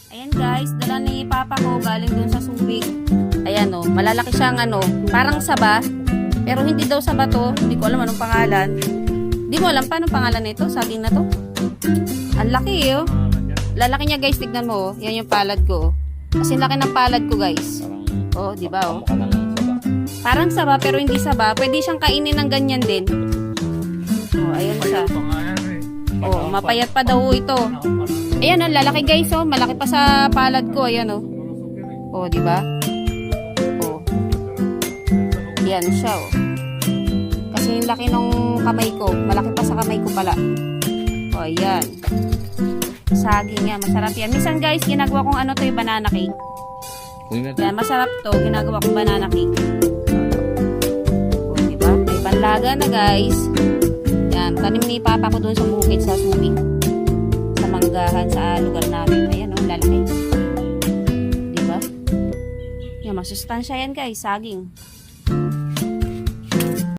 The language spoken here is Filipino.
Ayan guys, dala ni Papa ko galing dun sa Subic. Ayan o, malalaki siyang ano, parang saba. Pero hindi daw saba to. Hindi ko alam anong pangalan. Hindi mo alam paano pangalan nito, saging na to. Ang laki eh oh. Lalaki niya guys, tignan mo oh. Yan yung palad ko oh. Kasi laki ng palad ko guys. Oh, di ba oh? Parang saba pero hindi saba. Pwede siyang kainin ng ganyan din. Oh, ayan siya. Oh, mapayat pa daw ito. Ayan oh, lalaki guys oh. Malaki pa sa palad ko. Ayan oh. Oh, di ba? Oh. Yan siya oh. Kasi yung laki nung kamay ko. Malaki pa sa kamay ko pala. Oh, ayan. Saging yan. Masarap yan. Minsan guys, ginagawa kong ano to yung banana cake. Yan, masarap to. Ginagawa kong banana cake. Oh, diba? May panlaga na guys. Yan. Tanim ni Papa ko doon sa bukid sa Subic. Sa manggahan sa lugar namin. Ayan oh, lalaki. Diba? Yan, masustansya yan guys. Saging.